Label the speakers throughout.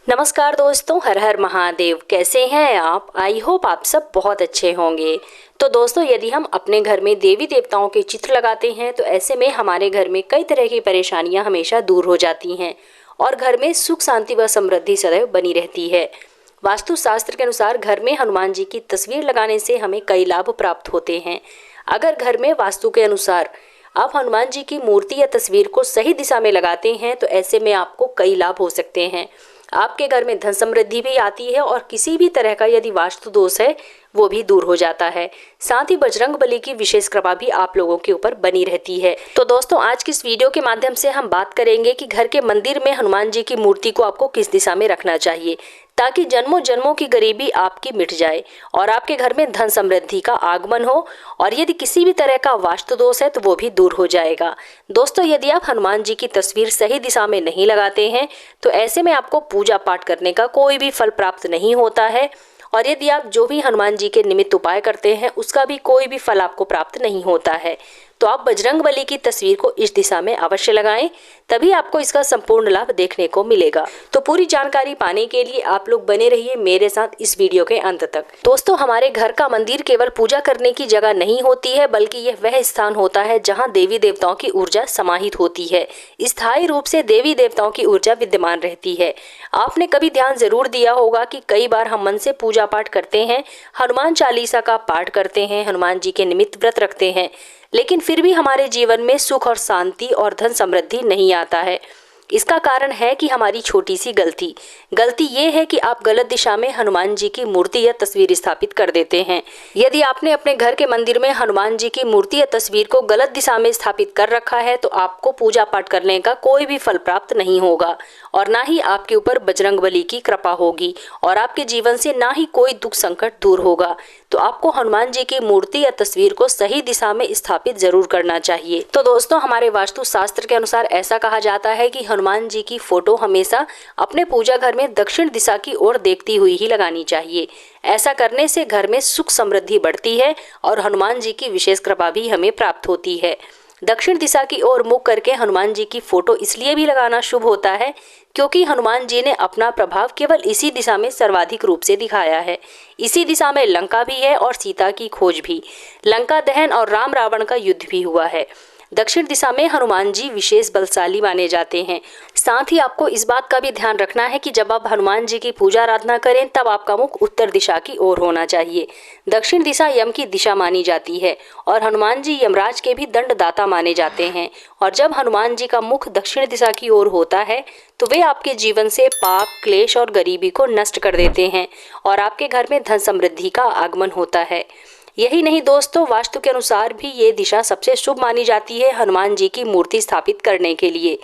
Speaker 1: नमस्कार दोस्तों, हर हर महादेव। कैसे हैं आप? आई होप आप सब बहुत अच्छे होंगे। तो दोस्तों, यदि हम अपने घर में देवी देवताओं के चित्र लगाते हैं तो ऐसे में हमारे घर में कई तरह की परेशानियां हमेशा दूर हो जाती हैं और घर में सुख शांति व समृद्धि सदैव बनी रहती है। वास्तु शास्त्र के अनुसार घर में हनुमान जी की तस्वीर लगाने से हमें कई लाभ प्राप्त होते हैं। अगर घर में वास्तु के अनुसार आप हनुमान जी की मूर्ति या तस्वीर को सही दिशा में लगाते हैं तो ऐसे में आपको कई लाभ हो सकते हैं। आपके घर में धन समृद्धि भी आती है और किसी भी तरह का यदि वास्तु दोष है वो भी दूर हो जाता है। साथ ही बजरंग बली की विशेष कृपा भी आप लोगों के ऊपर बनी रहती है। तो दोस्तों, आज की इस वीडियो के माध्यम से हम बात करेंगे कि घर के मंदिर में हनुमान जी की मूर्ति को आपको किस दिशा में रखना चाहिए ताकि जन्मों जन्मों की गरीबी आपकी मिट जाए और आपके घर में धन समृद्धि का आगमन हो और यदि किसी भी तरह का वास्तु दोष है तो वो भी दूर हो जाएगा। दोस्तों, यदि आप हनुमान जी की तस्वीर सही दिशा में नहीं लगाते हैं तो ऐसे में आपको पूजा पाठ करने का कोई भी फल प्राप्त नहीं होता है और यदि आप जो भी हनुमान जी के निमित्त उपाय करते हैं उसका भी कोई भी फल आपको प्राप्त नहीं होता है। तो आप बजरंग बली की तस्वीर को इस दिशा में अवश्य लगाएं, तभी आपको इसका संपूर्ण लाभ देखने को मिलेगा। तो पूरी जानकारी पाने के लिए आप लोग बने रहिए मेरे साथ इस वीडियो के अंत तक। दोस्तों, हमारे घर का मंदिर केवल पूजा करने की जगह नहीं होती है बल्कि यह वह स्थान होता है जहाँ देवी देवताओं की ऊर्जा समाहित होती है। स्थायी रूप से देवी देवताओं की ऊर्जा विद्यमान रहती है। आपने कभी ध्यान जरूर दिया होगा कि कई बार हम मन से पूजा पाठ करते हैं, हनुमान चालीसा का पाठ करते हैं, हनुमान जी के निमित्त व्रत रखते हैं, लेकिन फिर भी हमारे जीवन में सुख और शांति और धन समृद्धि नहीं आता है। इसका कारण है कि हमारी छोटी सी गलती ये है कि आप गलत दिशा में हनुमान जी की मूर्ति या तस्वीर स्थापित कर देते हैं। यदि आपने अपने घर के मंदिर में हनुमान जी की मूर्ति या तस्वीर को गलत दिशा में स्थापित कर रखा है तो आपको पूजा पाठ करने का कोई भी फल प्राप्त नहीं होगा और ना ही आपके ऊपर बजरंग बली की कृपा होगी और आपके जीवन से ना ही कोई दुख संकट दूर होगा। तो आपको हनुमान जी की मूर्ति या तस्वीर को सही दिशा में स्थापित जरूर करना चाहिए। तो दोस्तों, हमारे वास्तु शास्त्र के अनुसार ऐसा कहा जाता है कि हनुमान जी की फोटो हमेशा अपने पूजा घर में दक्षिण दिशा की ओर देखती हुई ही लगानी चाहिए। ऐसा करने से घर में सुख समृद्धि बढ़ती है और हनुमान जी की विशेष कृपा भी हमें प्राप्त होती है। दक्षिण दिशा की ओर मुख करके हनुमान जी की फोटो इसलिए भी लगाना शुभ होता है क्योंकि हनुमान जी ने अपना प्रभाव केवल इसी दिशा में सर्वाधिक रूप से दिखाया है। इसी दिशा में लंका भी है और सीता की खोज भी, लंका दहन और राम रावण का युद्ध भी हुआ है। दक्षिण दिशा में हनुमान जी विशेष बलशाली माने जाते हैं। साथ ही आपको इस बात का भी ध्यान रखना है कि जब आप हनुमान जी की पूजा आराधना करें तब आपका मुख उत्तर दिशा की ओर होना चाहिए। दक्षिण दिशा यम की दिशा मानी जाती है और हनुमान जी यमराज के भी दंडदाता माने जाते हैं और जब हनुमान जी का मुख दक्षिण दिशा की ओर होता है तो वे आपके जीवन से पाप, क्लेश और गरीबी को नष्ट कर देते हैं और आपके घर में धन समृद्धि का आगमन होता है। यही नहीं दोस्तों, वास्तु के अनुसार भी ये दिशा सबसे शुभ मानी जाती है हनुमान जी की मूर्ति स्थापित करने के लिए।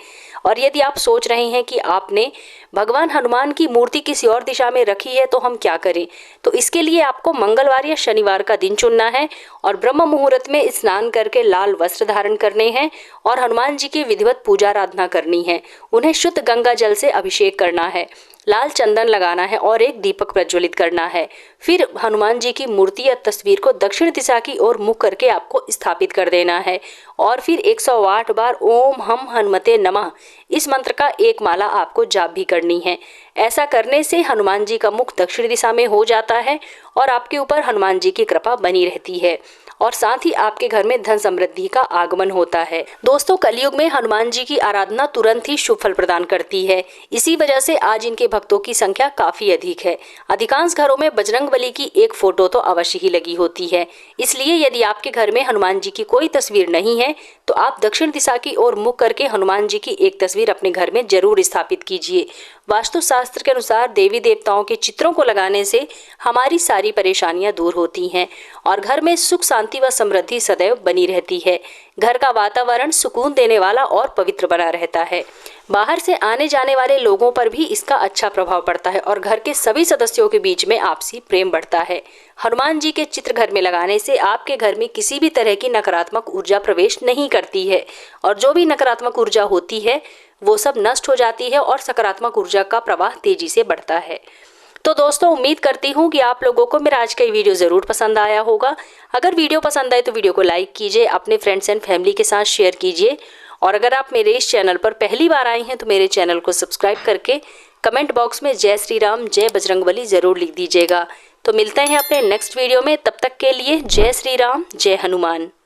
Speaker 1: और यदि आप सोच रहे हैं कि आपने भगवान हनुमान की मूर्ति किसी और दिशा में रखी है तो हम क्या करें, तो इसके लिए आपको मंगलवार या शनिवार का दिन चुनना है और ब्रह्म मुहूर्त में स्नान करके लाल वस्त्र धारण करने हैं और हनुमान जी की विधिवत पूजा आराधना करनी है। उन्हें शुद्ध गंगा जल से अभिषेक करना है, लाल चंदन लगाना है और एक दीपक प्रज्वलित करना है। फिर हनुमान जी की मूर्ति या तस्वीर को दक्षिण दिशा की ओर मुख करके आपको स्थापित कर देना है और फिर 108 बार ओम हम हनुमते नमः इस मंत्र का एक माला आपको जाप भी करनी है। ऐसा करने से हनुमान जी का मुख दक्षिण दिशा में हो जाता है और आपके ऊपर हनुमान जी की कृपा बनी रहती है और साथ ही आपके घर में धन समृद्धि का आगमन होता है। दोस्तों, कलयुग में हनुमान जी की आराधना तुरंत ही शुभ फल प्रदान करती है। इसी वजह से आज इनके भक्तों की संख्या काफी अधिक है। अधिकांश घरों में बजरंग बली की एक फोटो तो अवश्य ही लगी होती है। इसलिए यदि आपके घर में हनुमान जी की कोई तस्वीर नहीं है तो आप दक्षिण दिशा की ओर मुख करके हनुमान जी की एक तस्वीर अपने घर में जरूर स्थापित कीजिए। वास्तु शास्त्र के अनुसार देवी देवताओं के चित्रों को लगाने से हमारी सारी परेशानियां दूर होती हैं और घर में सुख शांति व समृद्धि सदैव बनी रहती है। घर का वातावरण सुकून देने वाला और पवित्र बना रहता है। बाहर से आने जाने वाले लोगों पर भी इसका अच्छा प्रभाव पड़ता है और घर के सभी सदस्यों के बीच में आपसी प्रेम बढ़ता है। हनुमान जी के चित्र घर में लगाने से आपके घर में किसी भी तरह की नकारात्मक ऊर्जा प्रवेश नहीं करती है और जो भी नकारात्मक ऊर्जा होती है वो सब नष्ट हो जाती है और सकारात्मक ऊर्जा का प्रवाह तेजी से बढ़ता है। तो दोस्तों, उम्मीद करती हूँ कि आप लोगों को मेरा आज का ये वीडियो ज़रूर पसंद आया होगा। अगर वीडियो पसंद आए तो वीडियो को लाइक कीजिए, अपने फ्रेंड्स एंड फैमिली के साथ शेयर कीजिए और अगर आप मेरे इस चैनल पर पहली बार आए हैं तो मेरे चैनल को सब्सक्राइब करके कमेंट बॉक्स में जय श्री राम, जय बजरंगबली ज़रूर लिख दीजिएगा। तो मिलते हैं अपने नेक्स्ट वीडियो में, तब तक के लिए जय श्री राम, जय हनुमान।